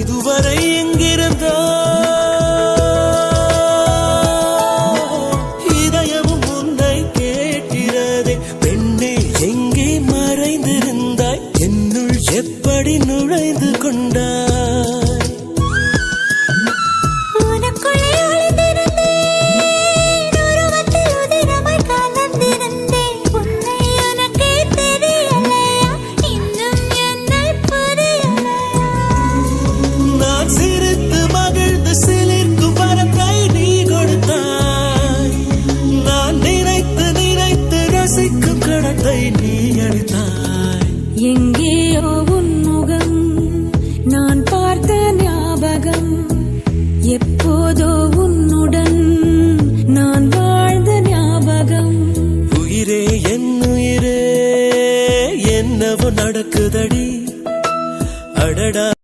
இதுவரை எங்கிருந்தோ இதயமும் உன்னை கேட்கிறதே. பெண்ணே எங்கே மறைந்திருந்தாய், என்னுள் எப்படி நுழைந்து கொண்டாய்? எங்கேயோ உன் முகம் நான் பார்த்த ஞாபகம், எப்போதோ உன்னுடன் நான் வாழ்ந்த ஞாபகம். உயிரே என் உயிரே என்னவோ நடக்குதடி, அடடா.